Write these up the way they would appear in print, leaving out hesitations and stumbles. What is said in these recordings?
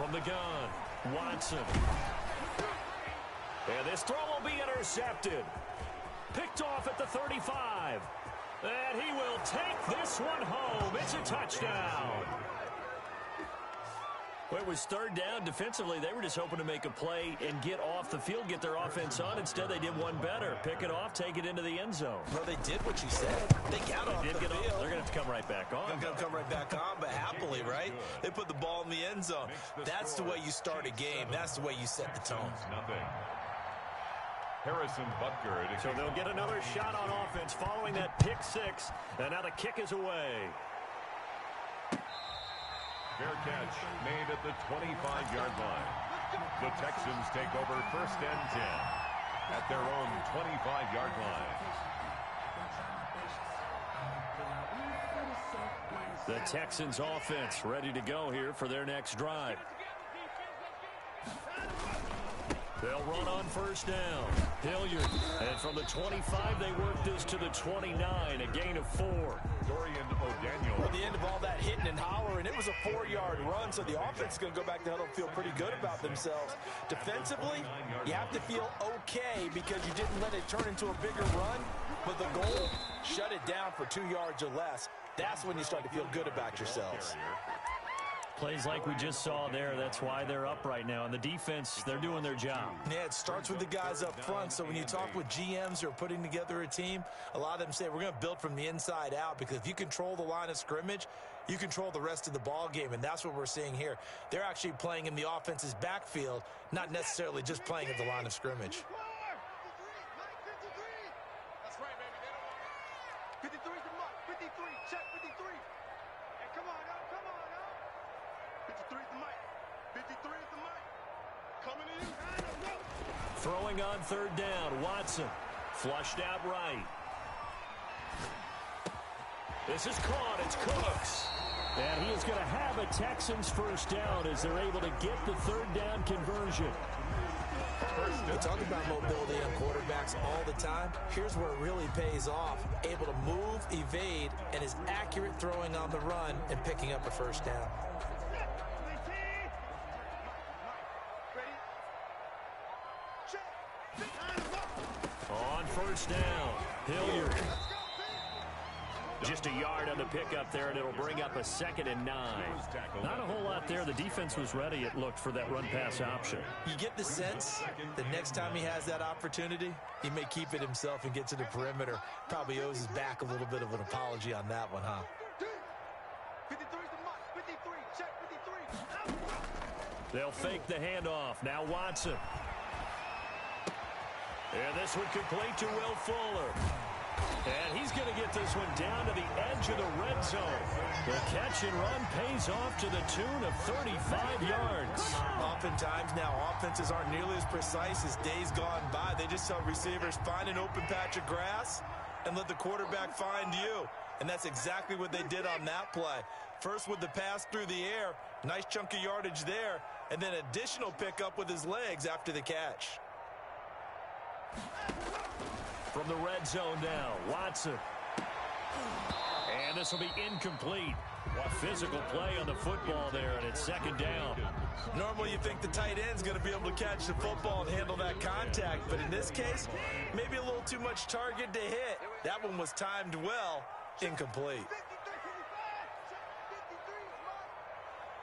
from the gun, Watson. And this throw will be intercepted. Picked off at the 35. And he will take this one home. It's a touchdown. Well, it was third down. Defensively, they were just hoping to make a play and get off the field, get their offense on. Instead, they did one better. Pick it off, take it into the end zone. Well, they did what you said. They got off the field. They're going to have to come right back on. They're going to come right back on, but happily, right? They put the ball in the end zone. That's the way you start a game. That's the way you set the tone. Harrison Butker. So they'll get another shot on offense following that pick six. And now the kick is away. Fair catch made at the 25-yard line. The Texans take over 1st and 10 at their own 25-yard line. The Texans offense ready to go here for their next drive. They'll run on 1st down. Hilliard. And from the 25, they work this to the 29, a gain of 4. Dorian O'Daniel. At the end of all that hitting and hollering, it was a 4-yard run, so the offense is going to go back to huddle and feel pretty good about themselves. Defensively, you have to feel okay because you didn't let it turn into a bigger run, but the goal, shut it down for 2 yards or less. That's when you start to feel good about yourselves. Plays like we just saw there, that's why they're up right now. And the defense, they're doing their job. Yeah, it starts with the guys up front. So when you talk with GMs who are putting together a team, a lot of them say we're going to build from the inside out, because if you control the line of scrimmage, you control the rest of the ball game, and that's what we're seeing here. They're actually playing in the offense's backfield, not necessarily just playing at the line of scrimmage. That's right, baby. 53 is the mark. 53, check 53. And come on, yo, come on, yo. 53 is the mic. 53 is the mic. Coming in. Throwing on 3rd down, Watson. Flushed out right. This is caught. It's Cooks. And he is going to have a Texans 1st down as they're able to get the 3rd down conversion. We talk about mobility on quarterbacks all the time. Here's where it really pays off. Able to move, evade, and is accurate throwing on the run and picking up a 1st down. On 1st down, Hilliard. Just a yard on the pickup there, and it'll bring up a 2nd and 9. Not a whole lot there. The defense was ready, it looked, for that run-pass option. You get the sense the next time he has that opportunity, he may keep it himself and get to the perimeter. Probably owes his back a little bit of an apology on that one, huh? 53 is the mark. 53, check 53. They'll fake the handoff. Now Watson. And this one complete to Will Fuller. And he's going to get this one down to the edge of the red zone. The catch and run pays off to the tune of 35 yards. Oftentimes now, offenses aren't nearly as precise as days gone by. They just tell receivers, find an open patch of grass and let the quarterback find you. And that's exactly what they did on that play. First with the pass through the air, nice chunk of yardage there, and then additional pickup with his legs after the catch. From the red zone now, Watson. And this will be incomplete. Physical play on the football there, and it's 2nd down. Normally you think the tight end's going to be able to catch the football and handle that contact, but in this case, maybe a little too much target to hit. That one was timed well, incomplete.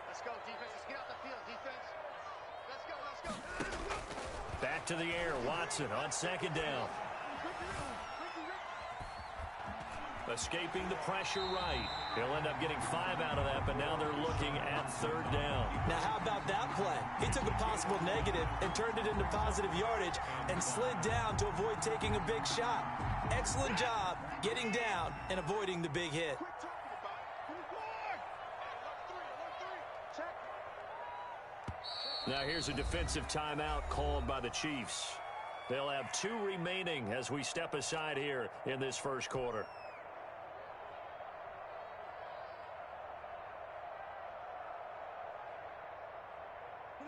Let's go, defense. Let's get out the field, defense. Let's go. Back to the air, Watson on 2nd down. Escaping the pressure right. He'll end up getting 5 out of that, but now they're looking at 3rd down. Now, how about that play? He took a possible negative and turned it into positive yardage and slid down to avoid taking a big shot. Excellent job getting down and avoiding the big hit. Now here's a defensive timeout called by the Chiefs. They'll have 2 remaining as we step aside here in this 1st quarter.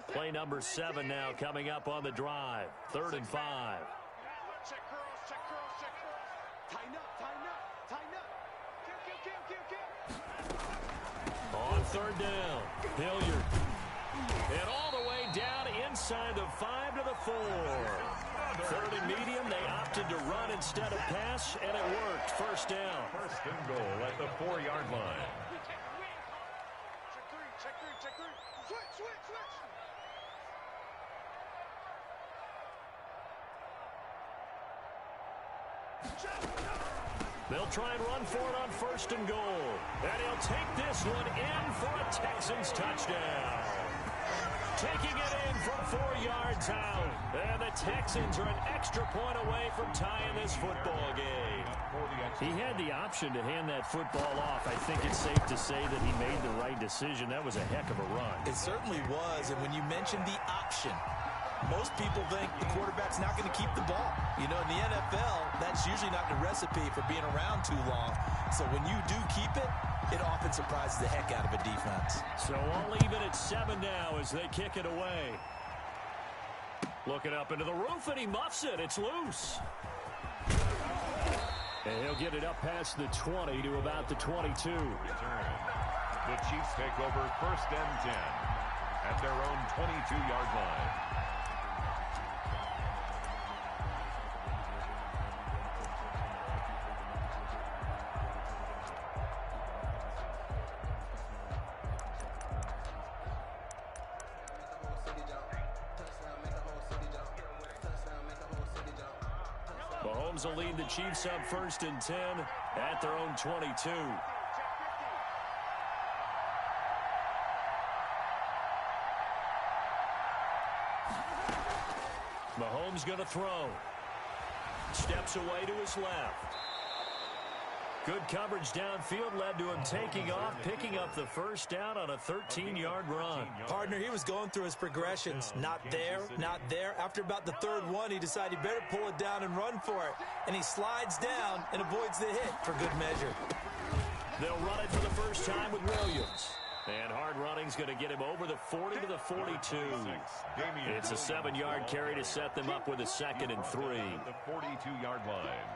Play number 7 now coming up on the drive. 3rd and 5. Check curls, check curls, check curls. Tighten up, tighten up, tighten up. Kill. On 3rd down, Hilliard. And all the way down inside the 5 to the 4. Third and medium, they opted to run instead of pass, and it worked. First down. First and goal at the 4-yard line. Check three. Switch. They'll try and run for it on first and goal. And he'll take this one in for a Texans touchdown. Taking it in from 4 yards out. And the Texans are an extra point away from tying this football game. He had the option to hand that football off. I think it's safe to say that he made the right decision. That was a heck of a run. It certainly was. And when you mentioned the option, most people think the quarterback's not going to keep the ball. You know, in the NFL, that's usually not the recipe for being around too long. So when you do keep it, it often surprises the heck out of a defense. So all even at 7 now as they kick it away. Looking up into the roof, and he muffs it. It's loose. And he'll get it up past the 20 to about the 22. The Chiefs take over first and 10 at their own 22-yard line. Mahomes will lead the Chiefs up first and 10 at their own 22. Mahomes going to throw. Steps away to his left. Good coverage downfield led to him taking off, picking up the first down on a 13-yard run. Partner, he was going through his progressions. Not there, not there. After about the third one, he decided he better pull it down and run for it. And he slides down and avoids the hit for good measure. They'll run it for the first time with Williams. And hard running's going to get him over the 40 to the 42. It's a 7-yard carry to set them up with a 2nd and 3. The 42-yard line.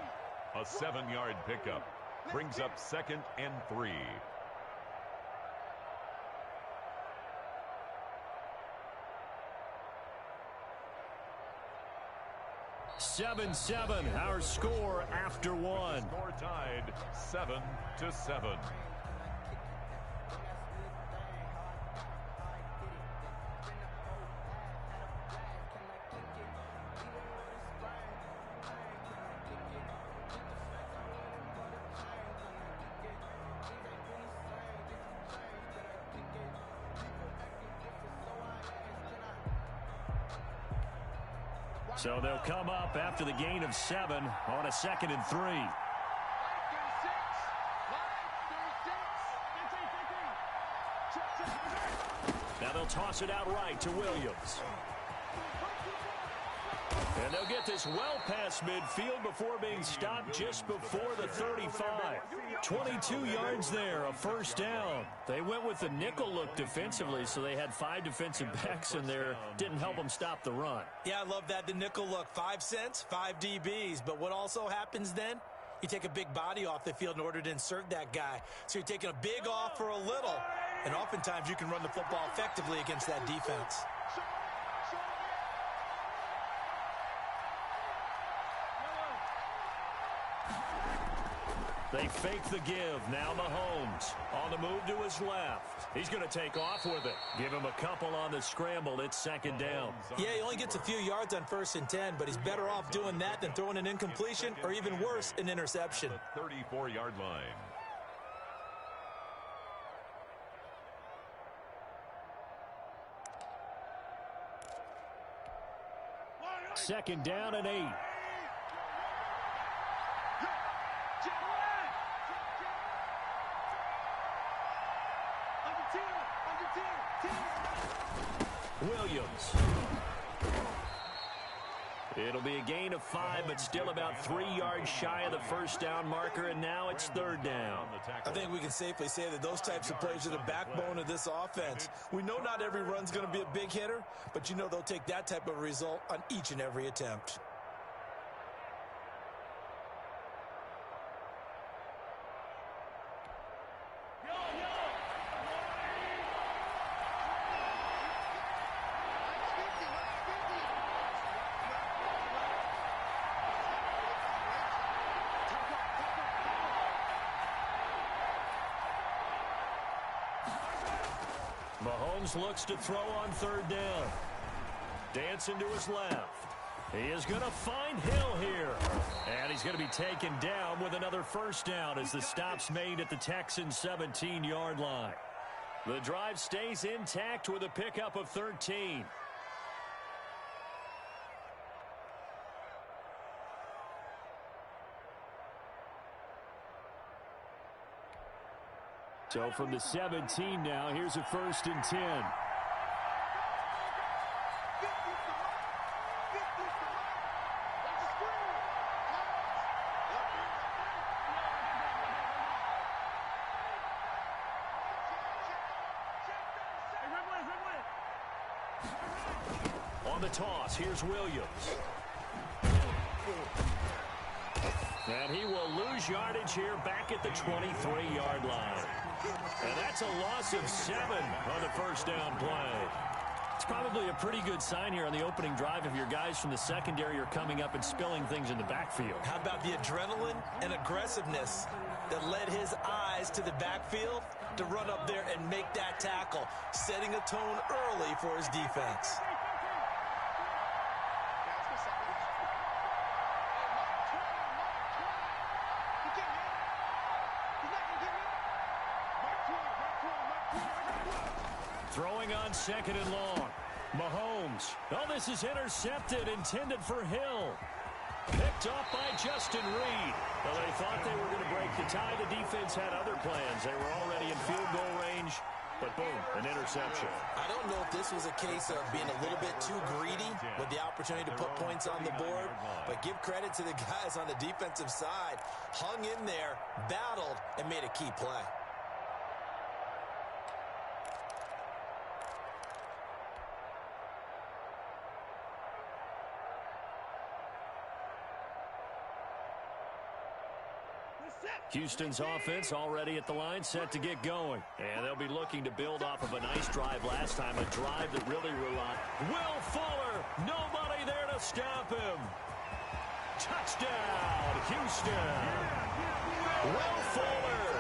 A 7-yard pickup brings up 2nd and 3. Seven, our score after one. Score tied 7-7. So they'll come up after the gain of 7 on a 2nd and 3. Now they'll toss it out right to Williams. And they'll get this well past midfield before being stopped just before the 35. 22 yards there, a first down. They went with the nickel look defensively, so they had 5 defensive backs in there. Didn't help them stop the run. Yeah, I love that, the nickel look. 5 cents, 5 DBs. But what also happens then? You take a big body off the field in order to insert that guy. So you're taking a big off for a little. And oftentimes you can run the football effectively against that defense. They fake the give. Now Mahomes on the move to his left. He's going to take off with it. Give him a couple on the scramble. It's 2nd down. Yeah, he only gets a few yards on 1st and 10, but he's better off doing that than throwing an incompletion or even worse, an interception. 34-yard line. Second down and 8. Williams. It'll be a gain of 5, but still about 3 yards shy of the first down marker, and now it's 3rd down. I think we can safely say that those types of plays are the backbone of this offense. We know not every run's going to be a big hitter, but you know they'll take that type of result on each and every attempt. Mahomes looks to throw on third down. Dancing to his left. He is going to find Hill here. And he's going to be taken down with another first down as the stop's made at the Texans' 17-yard line. The drive stays intact with a pickup of 13. So from the 17 now, here's a 1st and 10. On the toss, here's Williams. And he will lose yardage here back at the 23-yard line. And that's a loss of 7 on the first down play. It's probably a pretty good sign here on the opening drive if your guys from the secondary are coming up and spilling things in the backfield. How about the adrenaline and aggressiveness that led his eyes to the backfield to run up there and make that tackle, setting a tone early for his defense. Throwing on 2nd and long. Mahomes. Oh, this is intercepted, intended for Hill. Picked off by Justin Reed. Well, they thought they were going to break the tie. The defense had other plans. They were already in field goal range, but boom, an interception. I don't know if this was a case of being a little bit too greedy with the opportunity to put points on the board, but give credit to the guys on the defensive side. Hung in there, battled, and made a key play. Houston's offense already at the line, set to get going. And they'll be looking to build off of a nice drive last time, a drive that really relied. Will Fuller, nobody there to stop him. Touchdown, Houston. Will Fuller,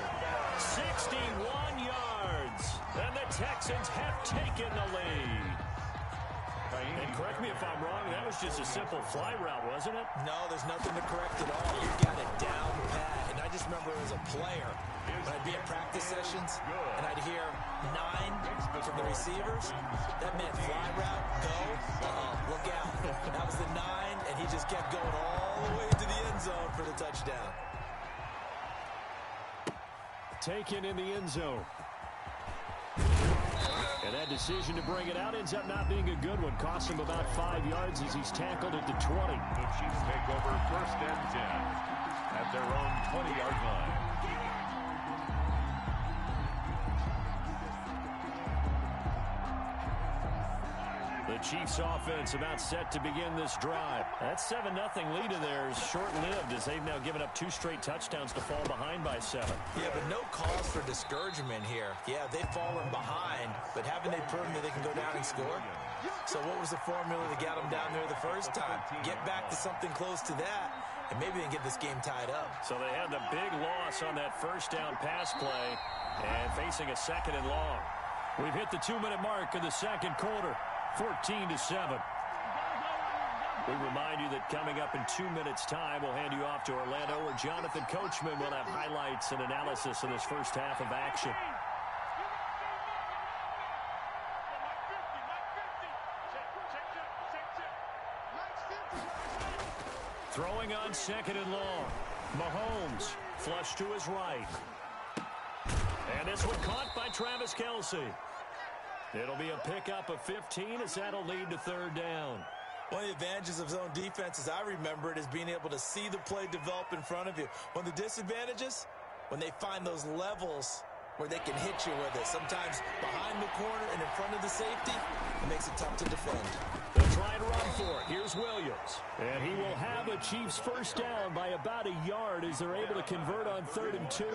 61 yards. And the Texans have taken the lead. And correct me if I'm wrong, that was just a simple fly route, wasn't it? No, there's nothing to correct at all. You got it down pat. And I just remember as a player, when I'd be at practice sessions, and I'd hear 9 from the receivers, that meant fly route, go, look out. That was the 9, and he just kept going all the way to the end zone for the touchdown. Taken in the end zone. And that decision to bring it out ends up not being a good one. Costs him about 5 yards as he's tackled at the 20. The Chiefs take over 1st and 10 at their own 20-yard line. The Chiefs offense about set to begin this drive. That 7-0 lead of theirs short-lived as they've now given up 2 straight touchdowns to fall behind by 7. Yeah, but no cause for discouragement here. Yeah, they've fallen behind, but haven't they proven that they can go down and score? So what was the formula that got them down there the first time? Get back to something close to that, and maybe they can get this game tied up. So they had the big loss on that first down pass play and facing a 2nd and long. We've hit the 2-minute mark in the second quarter. 14-7. We remind you that coming up in 2 minutes' time, we'll hand you off to Orlando, where Jonathan Coachman will have highlights and analysis in this first half of action. Throwing on 2nd and long. Mahomes, flush to his right. And this one caught by Travis Kelce. It'll be a pickup of 15 as that'll lead to 3rd down. One of the advantages of zone defense, as I remember it, is being able to see the play develop in front of you. One of the disadvantages, when they find those levels where they can hit you with it. Sometimes behind the corner and in front of the safety, it makes it tough to defend. They'll try to run for it. Here's Williams. And he will have a Chiefs first down by about a yard as they're able to convert on 3rd and 2.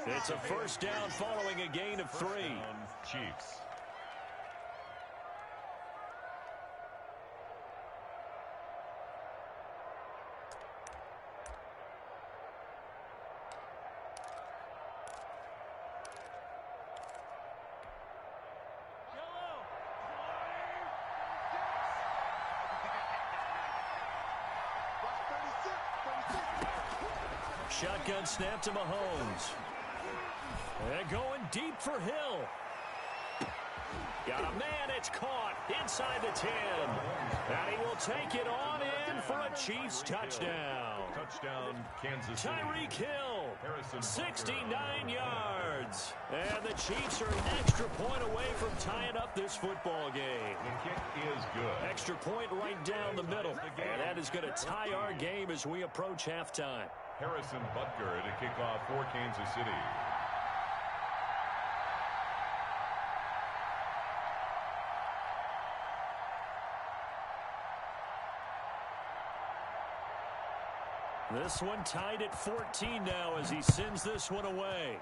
It's a first down following a gain of 3. Chiefs. shotgun snap to Mahomes. And going deep for Hill. Got a man, it's caught inside the 10. And he will take it on in for a Chiefs touchdown. Touchdown, Kansas City. Tyreek Hill, Harrison 69 yards. And the Chiefs are an extra point away from tying up this football game. The kick is good. Extra point right down the middle. And that is going to tie our game as we approach halftime. Harrison Butker to kick off for Kansas City. This one tied at 14 now as he sends this one away.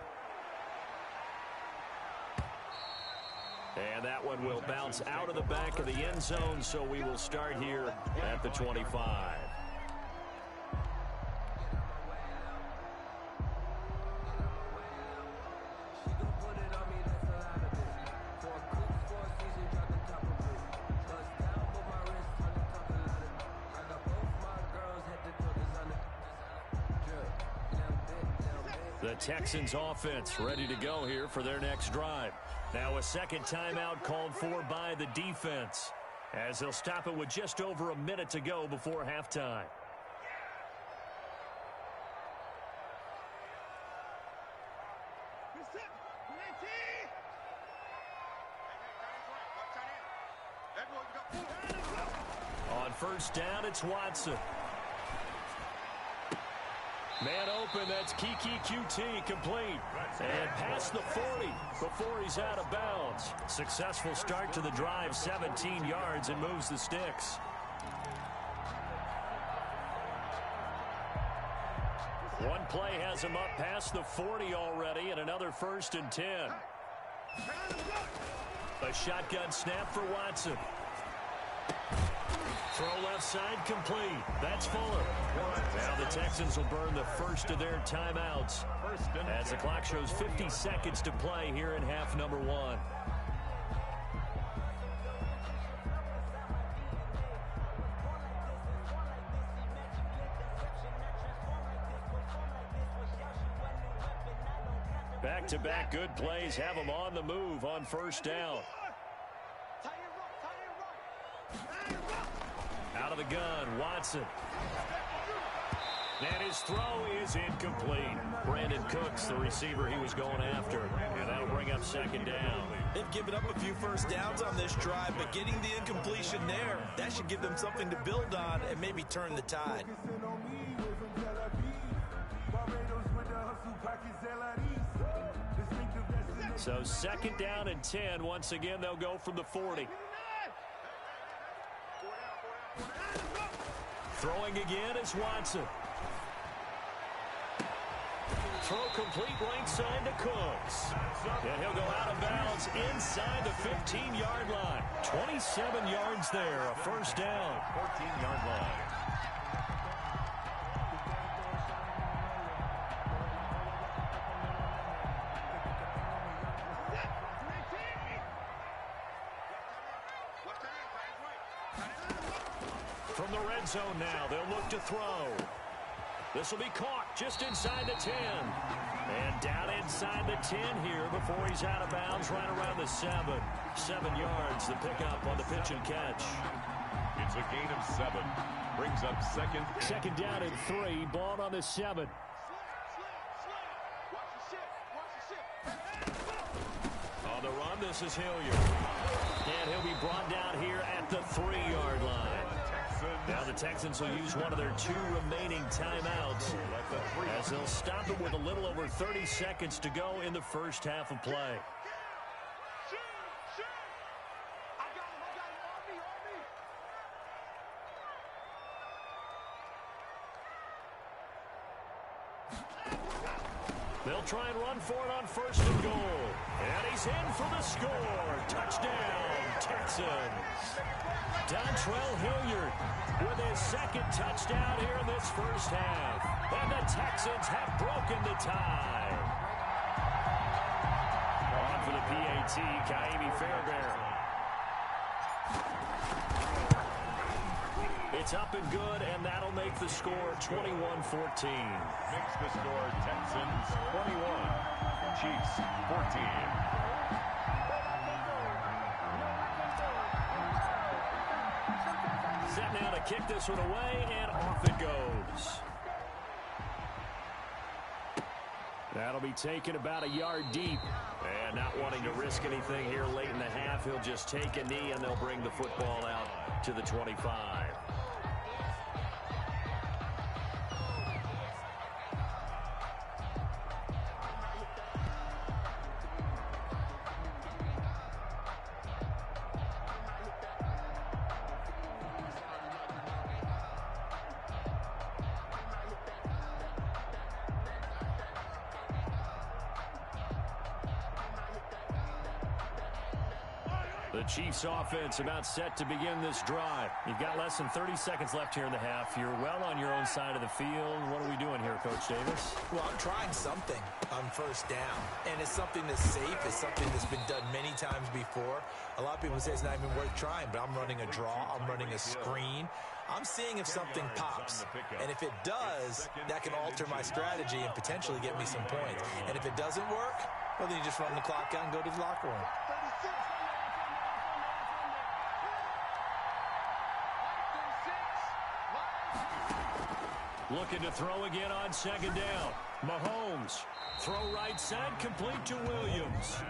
And that one will bounce out of the back of the end zone, so we will start here at the 25. The Texans offense ready to go here for their next drive. Now a second timeout called for by the defense, as they'll stop it with just over a minute to go before halftime. On first down, it's Watson. Man open, that's Kiki QT complete. And past the 40 before he's out of bounds. Successful start to the drive, 17 yards, and moves the sticks. One play has him up past the 40 already, and another 1st and 10. A shotgun snap for Watson. Throw left side complete. That's Fuller. Now the Texans will burn the first of their timeouts as the clock shows 50 seconds to play here in half number 1. Back-to-back good plays have them on the move on first down. Out of the gun, Watson. And his throw is incomplete. Brandon Cooks, the receiver he was going after. And that'll bring up second down. They've given up a few first downs on this drive, but getting the incompletion there, that should give them something to build on and maybe turn the tide. So second down and 10. Once again, they'll go from the 40. Throwing again is Watson. Throw complete right side to Cooks. And he'll go out of bounds inside the 15-yard line. 27 yards there, a first down. 14-yard line. From the red zone now, they'll look to throw. This will be caught just inside the 10. And down inside the 10 here before he's out of bounds right around the 7. 7 yards, the pickup on the pitch and catch. It's a gain of 7. Brings up second. Second down and 3, ball on the 7. On the run, this is Hilliard. And he'll be brought down here at the 3-yard line. Now the Texans will use one of their 2 remaining timeouts as they'll stop it with a little over 30 seconds to go in the first half of play. They'll try and run for it on first and goal. And he's in for the score. Touchdown, Texans. Dontrell Hilliard with his second touchdown here in this first half. And the Texans have broken the tie. On for the PAT, Kaimi Fairbairn. It's up and good, and that'll make the score 21-14. Makes the score Texans 21, Chiefs 14. Set now to kick this one away, and off it goes. That'll be taken about a yard deep. And not wanting to risk anything here late in the half, he'll just take a knee, and they'll bring the football out to the 25. The Chiefs offense about set to begin this drive. You've got less than 30 seconds left here in the half. You're well on your own side of the field. What are we doing here, Coach Davis? Well, I'm trying something on first down, and it's something that's safe. It's something that's been done many times before. A lot of people say it's not even worth trying, but I'm running a draw. I'm running a screen. I'm seeing if something pops, and if it does, that can alter my strategy and potentially get me some points. And if it doesn't work, well, then you just run the clock out and go to the locker room. Looking to throw again on second down. Mahomes. Throw right side, complete to Williams.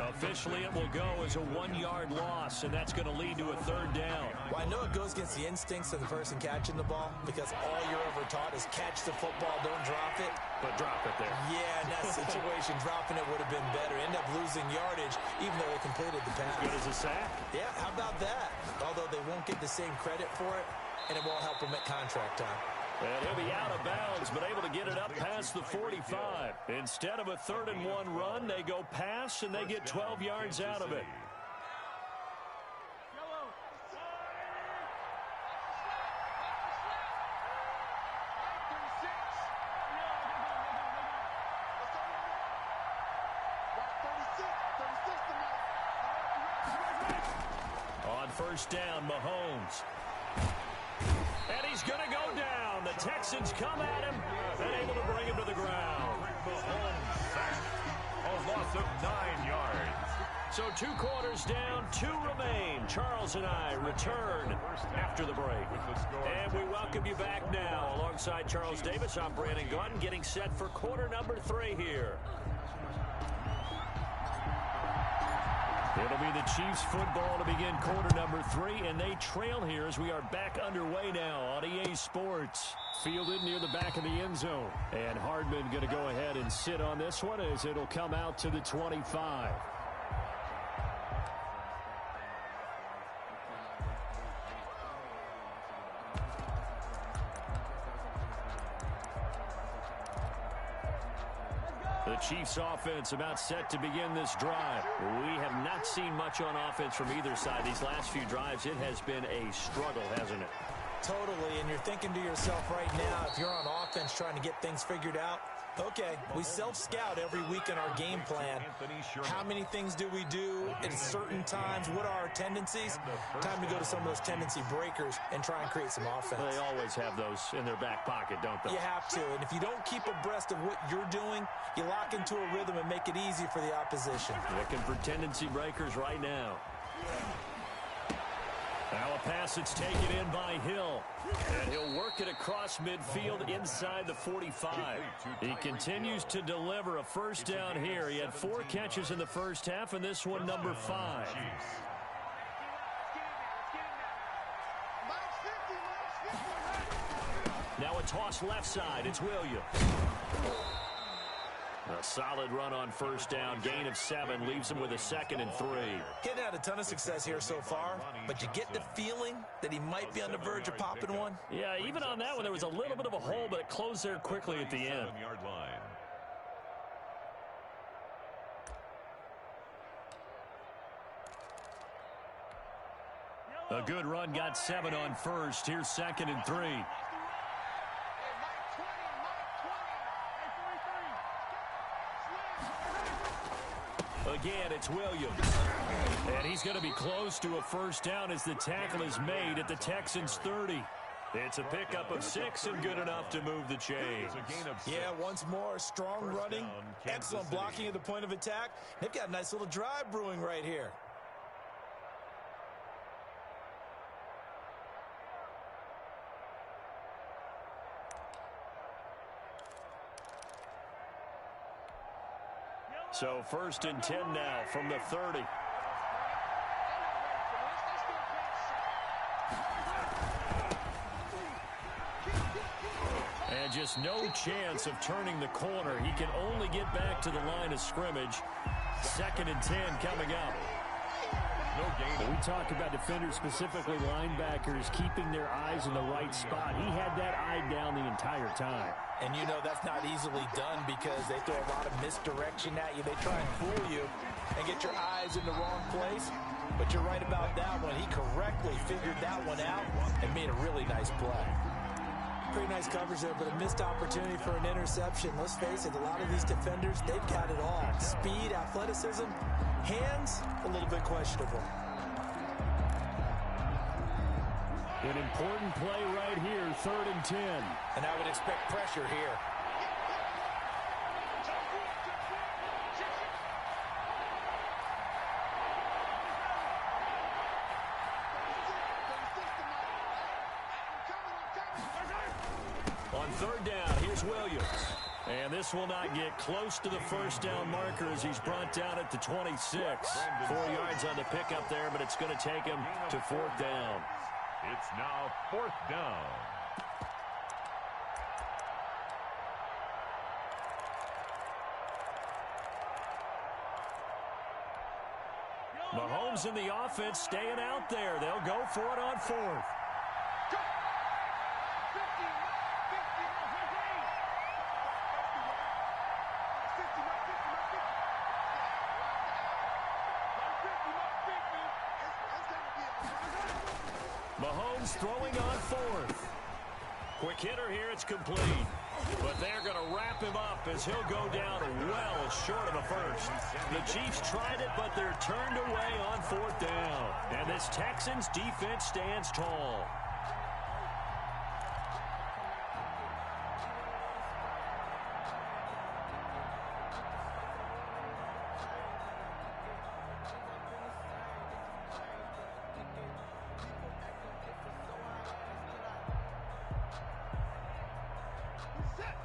Officially, it will go as a 1-yard loss, and that's going to lead to a third down. Well, I know it goes against the instincts of the person catching the ball because all you're ever taught is catch the football, don't drop it. But drop it there. Yeah, in that situation, dropping it would have been better. End up losing yardage, even though they completed the pass. Good as a sack. Yeah, how about that? Although they won't get the same credit for it, and it won't help them at contract time. And he'll be out of bounds, but able to get it up past the 45. Instead of a 3rd-and-1 run, they go pass, and they get 12 yards out of it. On first down, Mahomes. And he's going to go down. The Texans come at him and able to bring him to the ground. Mahomes sacked. A loss of 9 yards. So 2 quarters down, 2 remain. Charles and I return after the break. And we welcome you back now. Alongside Charles Davis, I'm Brandon Gunn, getting set for quarter number 3 here. It'll be the Chiefs football to begin quarter number 3, and they trail here as we are back underway now on EA Sports. Fielded near the back of the end zone. And Hardman going to go ahead and sit on this one as it'll come out to the 25. The Chiefs offense about set to begin this drive. We have not seen much on offense from either side. These last few drives, it has been a struggle, hasn't it? Totally, and you're thinking to yourself right now, if you're on offense trying to get things figured out, okay, we self-scout every week in our game plan. How many things do we do at certain times? What are our tendencies? Time to go to some of those tendency breakers and try and create some offense. They always have those in their back pocket, don't they? You have to, and if you don't keep abreast of what you're doing, you lock into a rhythm and make it easy for the opposition. Looking for tendency breakers right now. Now a pass that's taken in by Hill. And he'll work it across midfield inside the 45. He continues to deliver a first down here. He had 4 catches in the first half, and this one number 5. Now a toss left side. It's Williams. A solid run on first down. Gain of 7 leaves him with a 2nd and 3. Getting had a ton of success here so far, but you get the feeling that he might be on the verge of popping one. Yeah, even on that one, there was a little bit of a hole, but it closed there quickly at the end. A good run, got 7 on first. Here's 2nd and 3. Again, it's Williams. And he's he's going to be close to a first down as the tackle is made at the Texans' 30. It's a pickup of 6 and good enough to move the chains. Yeah, once more, strong running, excellent blocking at the point of attack. They've got a nice little drive brewing right here. So 1st and 10 now from the 30. And just no chance of turning the corner. He can only get back to the line of scrimmage. 2nd and 10 coming up. No gain. We talk about defenders, specifically linebackers, keeping their eyes in the right spot. He had that eye down the entire time. And you know that's not easily done because they throw a lot of misdirection at you. They try and fool you and get your eyes in the wrong place. But you're right about that one. He correctly figured that one out and made a really nice play. Pretty nice coverage there, but a missed opportunity for an interception. Let's face it, a lot of these defenders, they've got it all. Speed, athleticism, hands, a little bit questionable. An important play right here, 3rd and 10. And I would expect pressure here. On 3rd down, here's Williams. And this will not get close to the first down marker as he's brought down at the 26. 4 yards on the pickup there, but it's going to take him to 4th down. It's now 4th down. Mahomes and the offense staying out there. They'll go for it on 4th. Mahomes throwing on 4th. Quick hitter here, it's complete. But they're going to wrap him up as he'll go down well short of a first. The Chiefs tried it, but they're turned away on 4th down. And this Texans defense stands tall.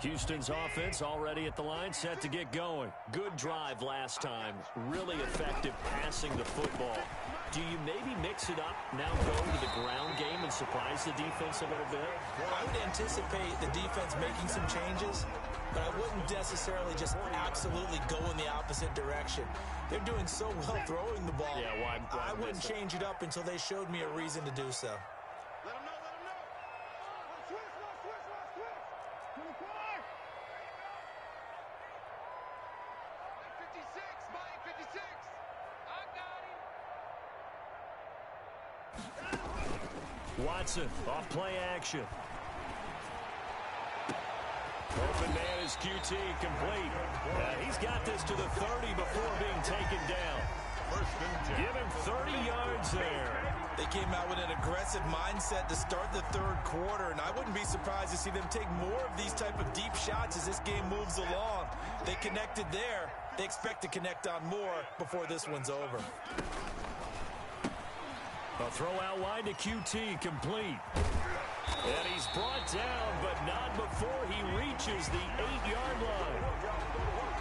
Houston's offense already at the line, set to get going. Good drive last time. Really effective passing the football. Do you maybe mix it up, now go to the ground game and surprise the defense a little bit? I would anticipate the defense making some changes, but I wouldn't necessarily just absolutely go in the opposite direction. They're doing so well throwing the ball. Yeah, why I wouldn't change it up until they showed me a reason to do so. Let him know, let him know. Switch. 56, Mike, 56. I got him. Watson, off play action. Open man is QT, complete. He's got this to the 30 before being taken down. 1st and 10. Give him 30 yards there. They came out with an aggressive mindset to start the 3rd quarter, and I wouldn't be surprised to see them take more of these type of deep shots as this game moves along. They connected there. They expect to connect on more before this one's over. A throw out wide to QT, complete. And he's brought down, but not before he reaches the 8-yard line.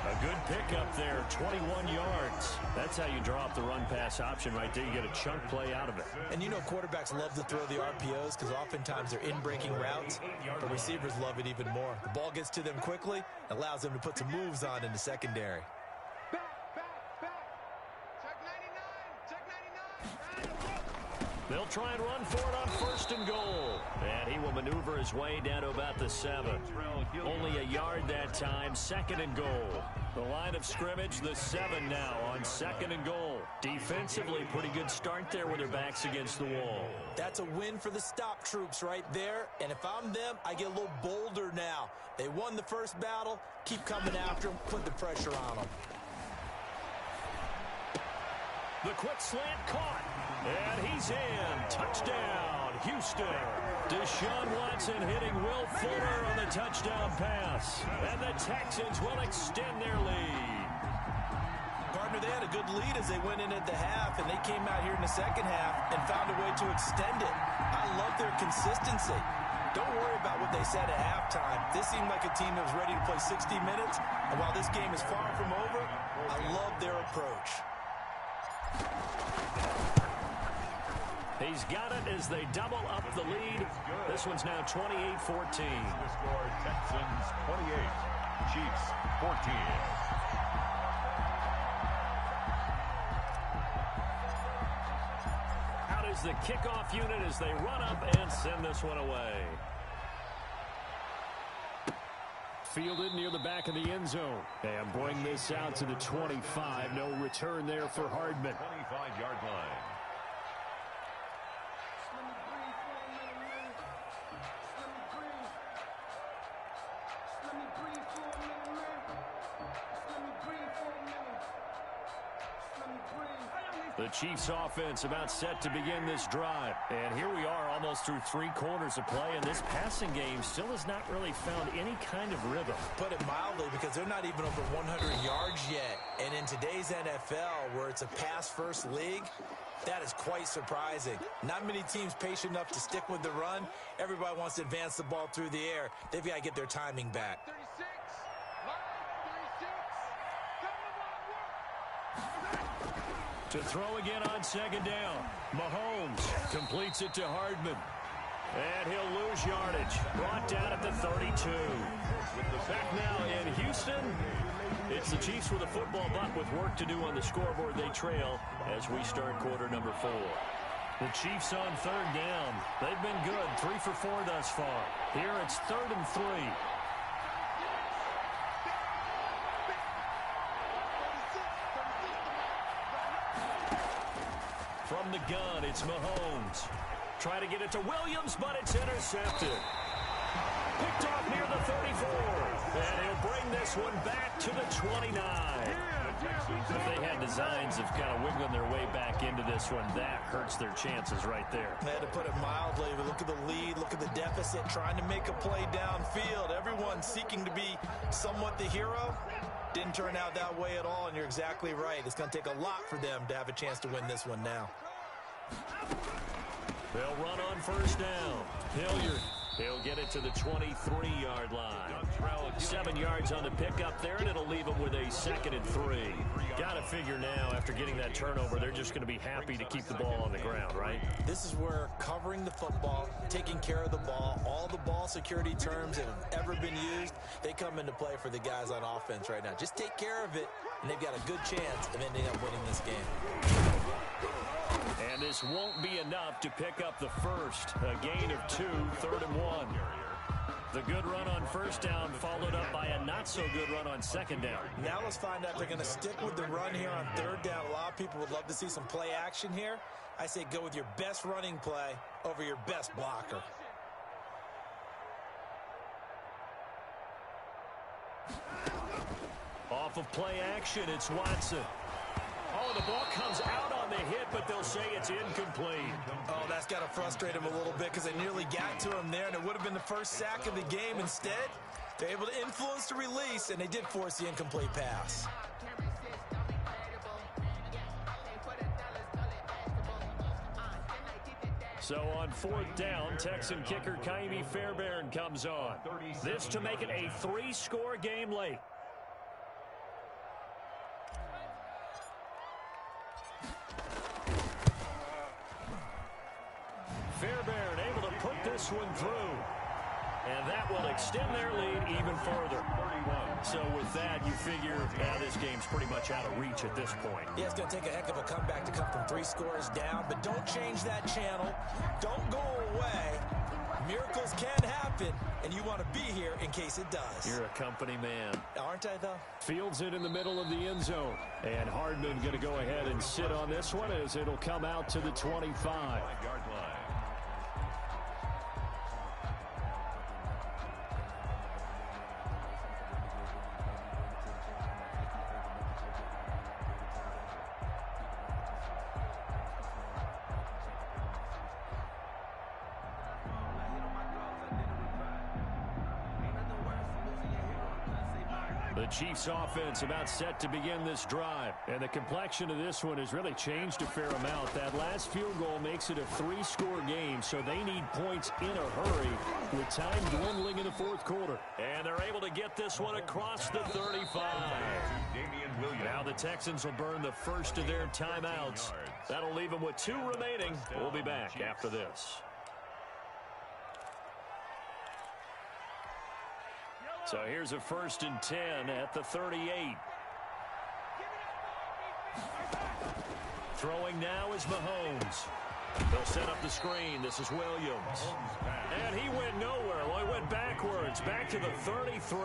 A good pickup there, 21 yards. That's how you draw up the run-pass option right there. You get a chunk play out of it. And you know quarterbacks love to throw the RPOs because oftentimes they're in-breaking routes, but receivers love it even more. The ball gets to them quickly, allows them to put some moves on in the secondary. Back. Check 99. They'll try and run for it on 1st and goal. And he will maneuver his way down to about the 7. Only a yard that time, 2nd and goal. The line of scrimmage, the 7 now on 2nd and goal. Defensively, pretty good start there with their backs against the wall. That's a win for the stop troops right there. And if I'm them, I get a little bolder now. They won the first battle. Keep coming after them. Put the pressure on them. The quick slant caught. And he's in. Touchdown, Houston. Deshaun Watson hitting Will Fuller on the touchdown pass. And the Texans will extend their lead. Partner, they had a good lead as they went in at the half, and they came out here in the second half and found a way to extend it. I love their consistency. Don't worry about what they said at halftime. This seemed like a team that was ready to play 60 minutes, and while this game is far from over, I love their approach. He's got it as they double up the lead. This one's now 28-14. The score, Texans 28, Chiefs 14. Out is the kickoff unit as they run up and send this one away. Fielded near the back of the end zone. And bring this out to the 25. No return there for Hardman. 25-yard line. The Chiefs offense about set to begin this drive. And here we are almost through 3 quarters of play, and this passing game still has not really found any kind of rhythm. Put it mildly, because they're not even over 100 yards yet. And in today's NFL, where it's a pass-first league, that is quite surprising. Not many teams patient enough to stick with the run. Everybody wants to advance the ball through the air. They've got to get their timing back. 36, line 36. To throw again on second down. Mahomes completes it to Hardman. And he'll lose yardage. Brought down at the 32. Back now in Houston. It's the Chiefs with a football, but with work to do on the scoreboard, they trail as we start quarter number 4. The Chiefs on third down. They've been good, 3 for 4 thus far. Here it's 3rd and 3. From the gun, it's Mahomes. Try to get it to Williams, but it's intercepted. Picked off near the 34. And he'll bring this one back to the 29. If they had designs of kind of wiggling their way back into this one, that hurts their chances right there. They had to put it mildly, but look at the lead, look at the deficit, trying to make a play downfield. Everyone seeking to be somewhat the hero. Didn't turn out that way at all, and you're exactly right. It's going to take a lot for them to have a chance to win this one now. They'll run on first down. Hilliard, he'll get it to the 23-yard line. 7 yards on the pickup there, and it'll leave them with a 2nd and 3. Got to figure now, after getting that turnover, they're just going to be happy to keep the ball on the ground, right? This is where covering the football, taking care of the ball, all the ball security terms that have ever been used, they come into play for the guys on offense right now. Just take care of it, and they've got a good chance of ending up winning this game. And this won't be enough to pick up the first. A gain of 2, 3rd and 1. The good run on first down followed up by a not-so-good run on second down. Now let's find out if they're going to stick with the run here on third down. A lot of people would love to see some play action here. I say go with your best running play over your best blocker. Off of play action, it's Watson. Oh, the ball comes out on the hit, but they'll say it's incomplete. Oh, that's got to frustrate him a little bit because they nearly got to him there, and it would have been the first sack of the game. Instead, they're able to influence the release, and they did force the incomplete pass. So on 4th down, Texan kicker Kaimi Fairbairn comes on. This to make it a 3-score game late. Fairbairn able to put this one through. And that will extend their lead even further. So with that, you figure this game's pretty much out of reach at this point. Yeah, it's going to take a heck of a comeback to come from 3 scores down, but don't change that channel. Don't go away. Miracles can happen, and you want to be here in case it does. You're a company man. Aren't I, though? Fields it in the middle of the end zone. And Hardman going to go ahead and sit on this one as it'll come out to the 25. 5-yard line. The Chiefs offense about set to begin this drive. And the complexion of this one has really changed a fair amount. That last field goal makes it a 3-score game, so they need points in a hurry with time dwindling in the fourth quarter. And they're able to get this one across the 35. Now the Texans will burn the first of their timeouts. That'll leave them with 2 remaining. We'll be back after this. So here's a 1st and 10 at the 38. Throwing now is Mahomes. They'll set up the screen. This is Williams. And he went nowhere. Well, he went backwards, back to the 33.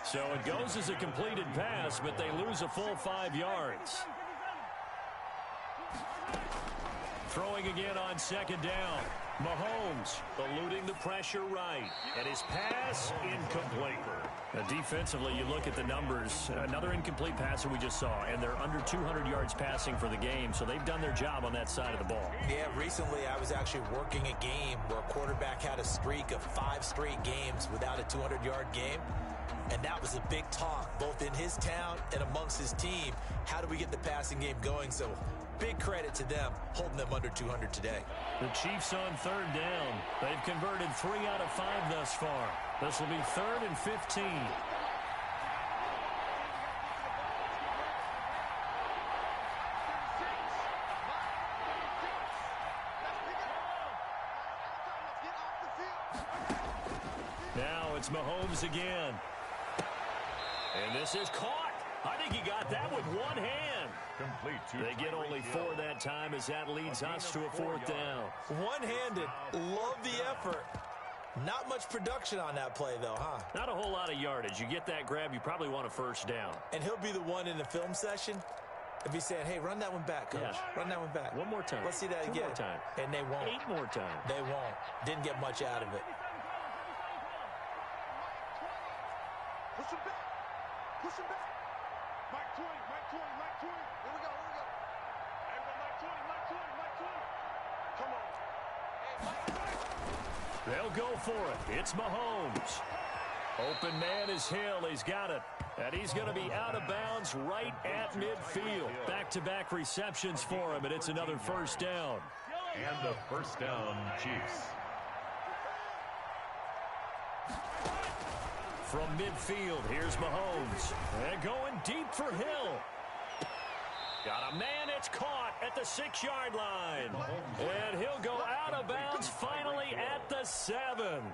So it goes as a completed pass, but they lose a full 5 yards. Throwing again on 2nd down. Mahomes eluding the pressure right. And his pass incomplete. Now defensively, you look at the numbers. Another incomplete pass that we just saw. And they're under 200 yards passing for the game. So they've done their job on that side of the ball. Yeah, recently I was actually working a game where a quarterback had a streak of 5 straight games without a 200-yard game. And that was a big talk, both in his town and amongst his team. How do we get the passing game going? So big credit to them, holding them under 200 today. The Chiefs on 3rd down. They've converted 3 out of 5 thus far. This will be 3rd and 15. Now it's Mahomes again. And this is caught. I think he got that with one hand. They get only 4 that time as that leads us to a 4th down. One-handed. Love the effort. Not much production on that play, though, huh? Not a whole lot of yardage. You get that grab, you probably want a 1st down. And he'll be the one in the film session if he's saying, hey, run that one back, coach. Yeah. Run that one back. One more time. Let's see that 2 again. more time. And they won't. 8 more times. They won't. Didn't get much out of it. Push him back. Push him back. Mike 20, Mike 20, Mike 20. Here we go, here we go. Everybody, Mike 20, Mike 20, Mike 20. Come on. Hey, Mike 20. They'll go for it. It's Mahomes. Open man is Hill. He's got it. And he's going to be out of bounds right at midfield. Back-to-back receptions for him, and it's another 1st down. And the 1st down, Chiefs. From midfield, here's Mahomes. And going deep for Hill. Got a man, it's caught at the 6-yard line. And he'll go out of bounds finally at the 7.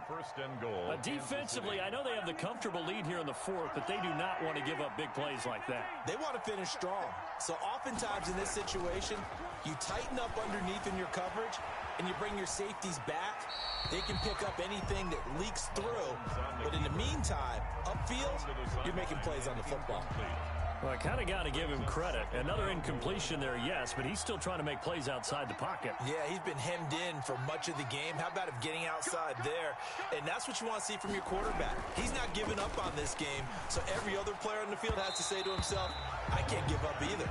1st and goal. Defensively, I know they have the comfortable lead here in the 4th, but they do not want to give up big plays like that. They want to finish strong. So oftentimes in this situation, you tighten up underneath in your coverage, and you bring your safeties back. They can pick up anything that leaks through. But in the meantime, upfield, you're making plays on the football. Well, I kind of got to give him credit. Another incompletion there, yes, but he's still trying to make plays outside the pocket. Yeah, he's been hemmed in for much of the game. How about him getting outside there? And that's what you want to see from your quarterback. He's not giving up on this game, so every other player on the field has to say to himself, I can't give up either.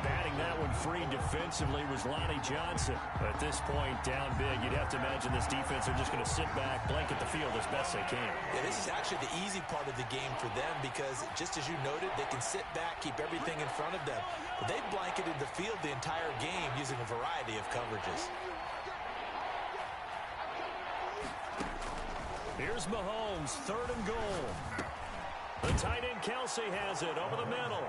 Batting that one free defensively was Lonnie Johnson. At this point, down big, you'd have to imagine this defense are just going to sit back, blanket the field as best they can. Yeah, this is actually the easy part of the game for them because, just as you noted, they can sit back, keep everything in front of them. But they've blanketed the field the entire game using a variety of coverages. Here's Mahomes, 3rd and goal. The tight end Kelsey has it over the middle.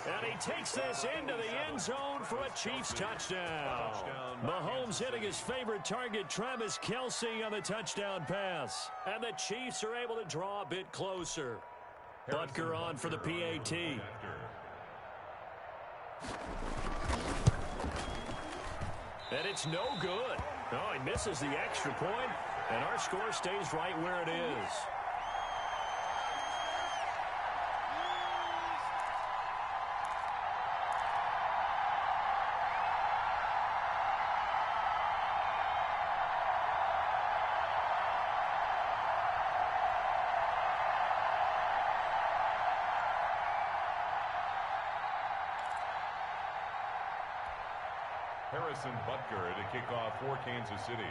And he takes this into the end zone for a Chiefs touchdown. Mahomes hitting his favorite target, Travis Kelsey, on the touchdown pass. And the Chiefs are able to draw a bit closer. Butker on for the PAT. And it's no good. Oh, he misses the extra point, and our score stays right where it is. Harrison Butker to kick off for Kansas City.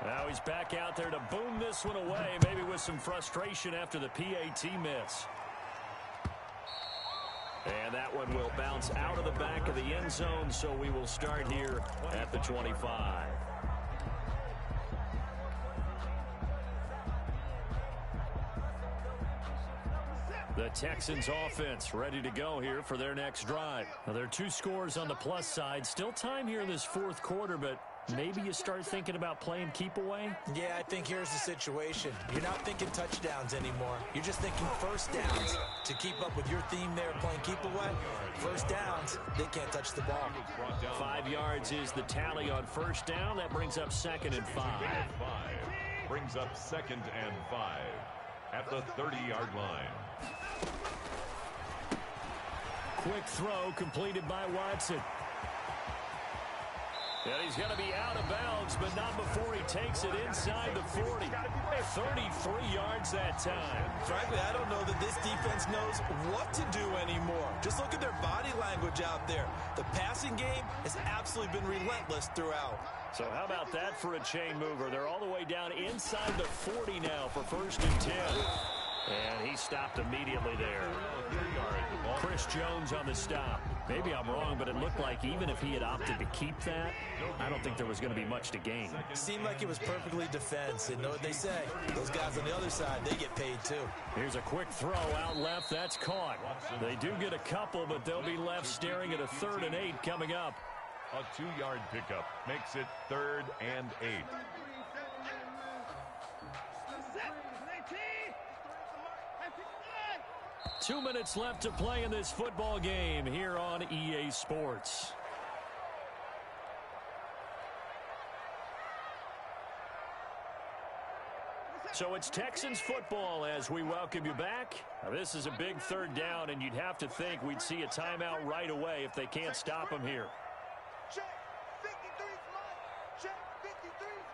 Now he's back out there to boom this one away, maybe with some frustration after the PAT miss. And that one will bounce out of the back of the end zone, so we will start here at the 25. The Texans offense ready to go here for their next drive. Now, there are 2 scores on the plus side. Still time here in this 4th quarter, but maybe you start thinking about playing keep away? Yeah, I think here's the situation. You're not thinking touchdowns anymore. You're just thinking first downs. To keep up with your theme there, playing keep away, first downs, they can't touch the ball. 5 yards is the tally on first down. That brings up 2nd and 5. Brings up 2nd and 5 at the 30-yard line. Quick throw completed by Watson. And he's going to be out of bounds, but not before he takes it inside the 40. 33 yards that time. Frankly, I don't know that this defense knows what to do anymore. Just look at their body language out there. The passing game has absolutely been relentless throughout. So how about that for a chain mover? They're all the way down inside the 40 now for 1st and 10. And he stopped immediately there. Chris Jones on the stop. Maybe I'm wrong, but it looked like even if he had opted to keep that, I don't think there was going to be much to gain. Seemed like it was perfectly defense. And know what they say? Those guys on the other side, they get paid too. Here's a quick throw out left. That's caught. They do get a couple, but they'll be left staring at a 3rd and 8 coming up. A 2-yard pickup makes it 3rd and 8. 2 minutes left to play in this football game here on EA Sports. So it's Texans football as we welcome you back. Now, this is a big 3rd down, and you'd have to think we'd see a timeout right away if they can't stop him here. Check. 53's mine. Check. 53's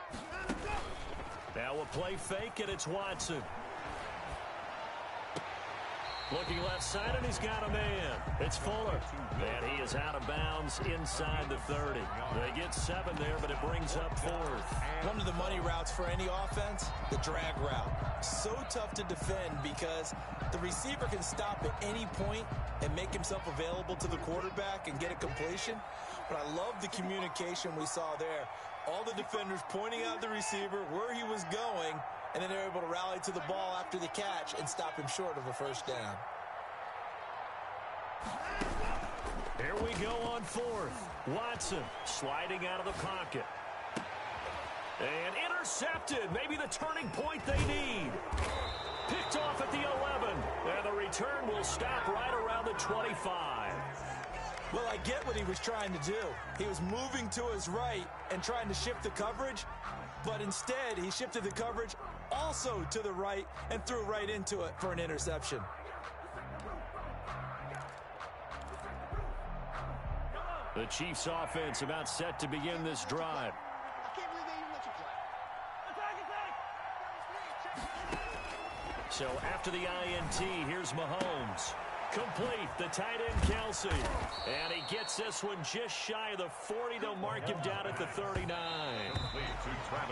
mine. Now we'll play fake, and it's Watson. Looking left side, and he's got a man. It's Fuller. And he is out of bounds inside the 30. They get 7 there, but it brings up 4th. One of the money routes for any offense, the drag route. So tough to defend because the receiver can stop at any point and make himself available to the quarterback and get a completion. But I love the communication we saw there. All the defenders pointing out the receiver, where he was going, and then they're able to rally to the ball after the catch and stop him short of a 1st down. Here we go on 4th. Watson sliding out of the pocket. And intercepted. Maybe the turning point they need. Picked off at the 11. And the return will stop right around the 25. Well, I get what he was trying to do. He was moving to his right and trying to shift the coverage, but instead he shifted the coverage also to the right and threw right into it for an interception. The Chiefs offense about set to begin this drive. I can't believe they even let you play. So after the INT, here's Mahomes. Complete, the tight end Kelsey. And he gets this one just shy of the 40. They'll mark him down at the 39.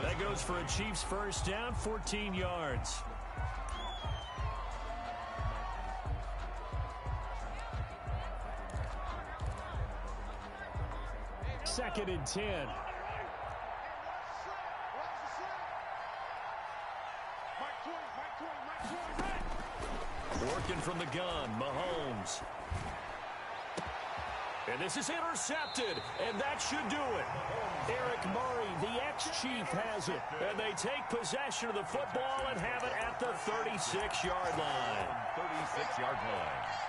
That goes for a Chiefs 1st down, 14 yards. Second and 10. Working from the gun, Mahomes. And this is intercepted, and that should do it. Eric Murray, the ex-Chief, has it. And they take possession of the football and have it at the 36-yard line. 36-yard line.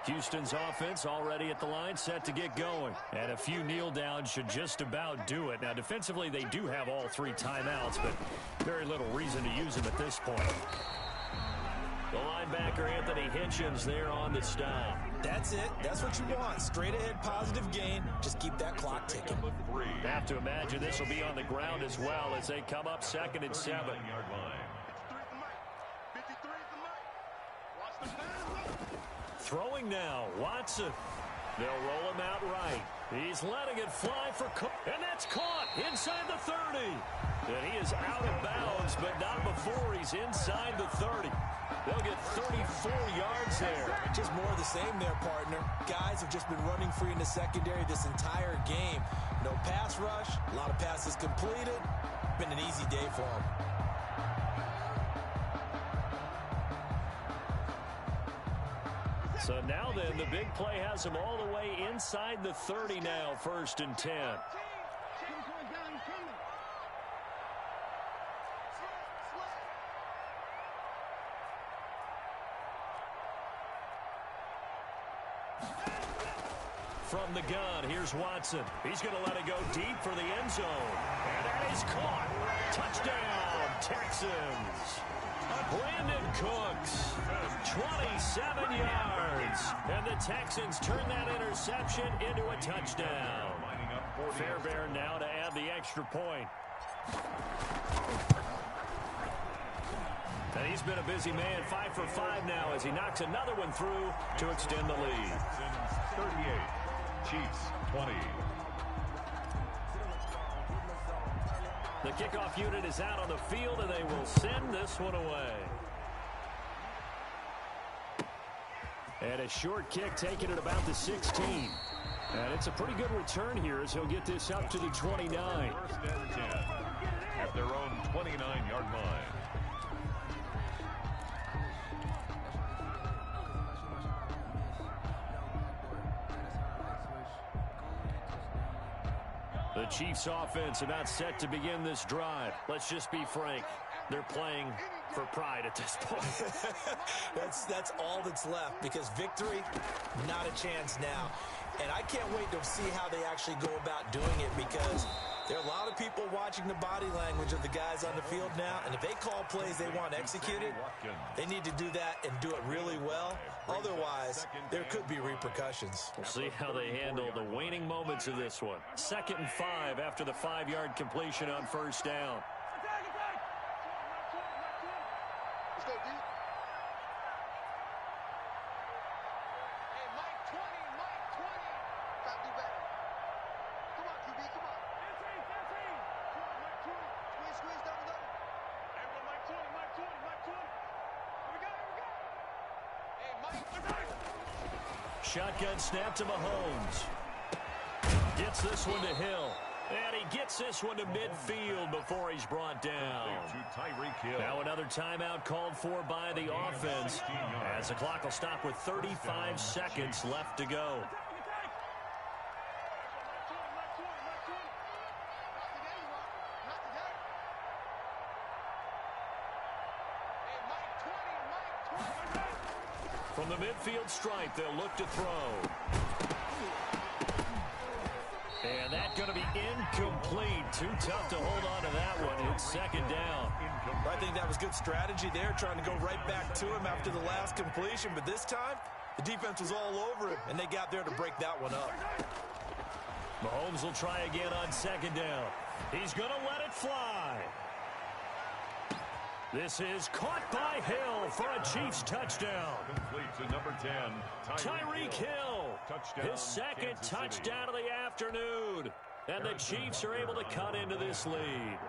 Houston's offense already at the line, set to get going. And a few kneel downs should just about do it. Now, defensively, they do have all 3 timeouts, but very little reason to use them at this point. The linebacker, Anthony Hitchens, there on the stop. That's it. That's what you want. Straight ahead, positive gain. Just keep that clock ticking. Have to imagine this will be on the ground as well as they come up 2nd and 7. 53's the mic. 53's the mic. Watch the pass. Throwing now, Watson. They'll roll him out right. He's letting it fly for Cook, and that's caught inside the 30. And he is out of bounds, but not before he's inside the 30. They'll get 34 yards there. Just more of the same there, partner. Guys have just been running free in the secondary this entire game. No pass rush, a lot of passes completed. Been an easy day for them. So now then, the big play has him all the way inside the 30 now, 1st and 10. From the gun, here's Watson. He's going to let it go deep for the end zone. And that is caught. Touchdown, Texans. Brandon Cooks, 27 yards. And the Texans turn that interception into a touchdown. Fairbairn now to add the extra point. And he's been a busy man, 5 for 5 now as he knocks another one through to extend the lead. 38, Chiefs 20. The kickoff unit is out on the field, and they will send this one away. And a short kick taken at about the 16. And it's a pretty good return here as he'll get this up to the 29. 1st and 10 at their own 29-yard line. The Chiefs offense about set to begin this drive. Let's just be frank. They're playing for pride at this point. That's all that's left, because victory, not a chance now. And I can't wait to see how they actually go about doing it, because there are a lot of people watching the body language of the guys on the field now, and if they call plays they want executed, they need to do that and do it really well. Otherwise, there could be repercussions. We'll see how they handle the waning moments of this one. 2nd and 5 after the 5-yard completion on 1st down. Let's go, D. Hey, Mike 20, Mike 20. Gotta do better. Come on, QB, come on. 15. Come on, Mike 20. Squeeze, double. Hey, we go, Mike 20, Mike 20, Mike 20. Here we go. Hey, Mike 20. Shotgun snap to Mahomes. Gets this one to Hill. And he gets this one to midfield before he's brought down. To Tyreek Hill. Now another timeout called for by the offense, as the clock will stop with 35 seconds left to go. From the midfield stripe, they'll look to throw. And that's going to be incomplete. Too tough to hold on to that one. It's 2nd down. I think that was good strategy there, trying to go right back to him after the last completion. But this time, the defense was all over him, and they got there to break that one up. Mahomes will try again on 2nd down. He's going to let it fly. This is caught by Hill for a Chiefs touchdown. Complete to number 10, Tyreek Hill. Touchdown, His 2nd Kansas City. touchdown of the afternoon. And the Chiefs are able to cut into this lead.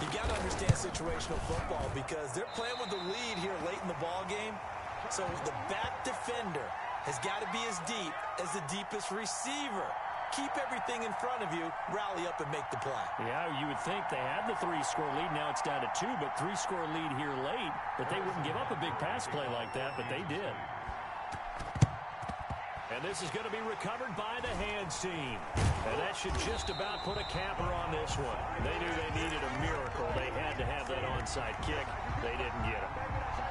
You got to understand situational football, because they're playing with the lead here late in the ball game. So the back defender has got to be as deep as the deepest receiver. Keep everything in front of you, rally up and make the play. Yeah, you would think they had the 3-score lead. Now it's down to 2, but 3-score lead here late. That they wouldn't give up a big pass play like that, but they did. And this is going to be recovered by the hands team. And that should just about put a capper on this one. They knew they needed a miracle. They had to have that onside kick. They didn't get it.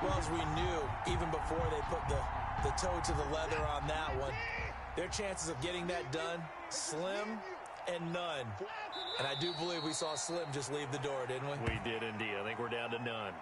Well, as we knew, even before they put the toe to the leather on that one, their chances of getting that done, slim and none. And I do believe we saw Slim just leave the door, didn't we? We did indeed. I think we're down to none.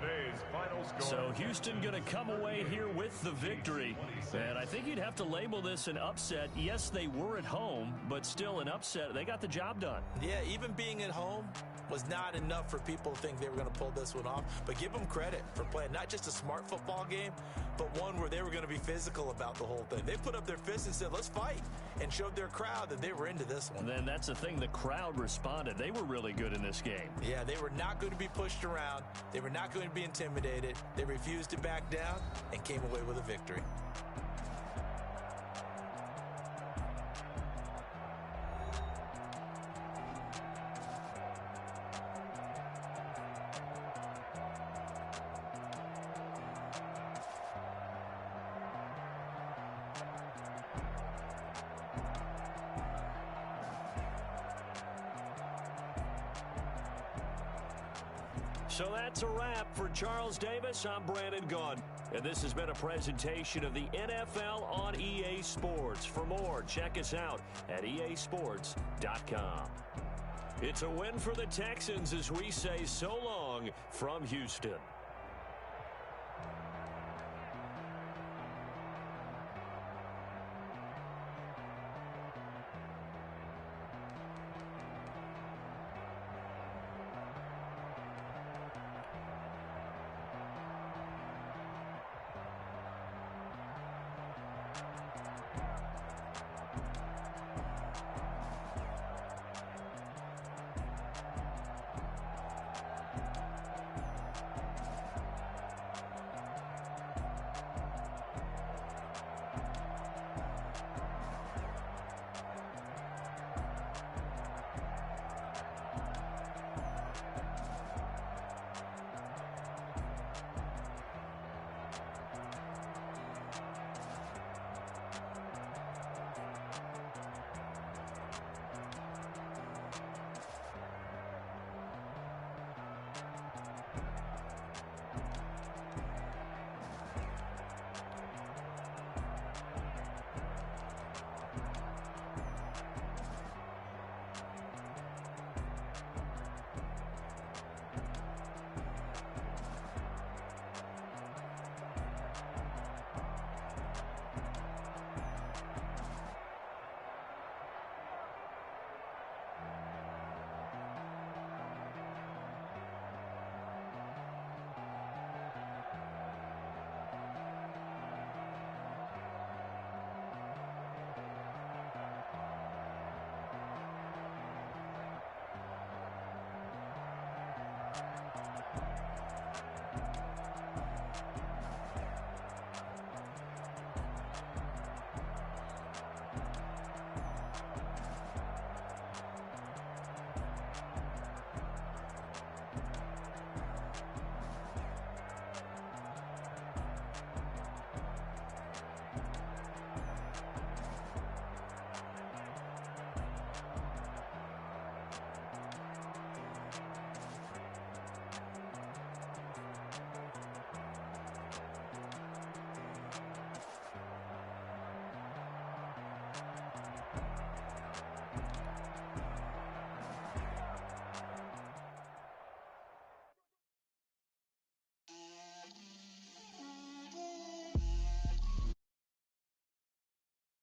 Today's final score. So Houston going to come away here with the victory. And I think you'd have to label this an upset. Yes, they were at home, but still an upset. They got the job done. Yeah, even being at home was not enough for people to think they were going to pull this one off. But give them credit for playing not just a smart football game, but one where they were going to be physical about the whole thing. They put up their fists and said, let's fight, and showed their crowd that they were into this one. And then that's the thing, the crowd responded. They were really good in this game. Yeah, they were not going to be pushed around. They were not going to be intimidated. They refused to back down and came away with a victory. So that's a wrap for Charles Davis. I'm Brandon Gaudin, and this has been a presentation of the NFL on EA Sports. For more, check us out at easports.com. It's a win for the Texans as we say so long from Houston.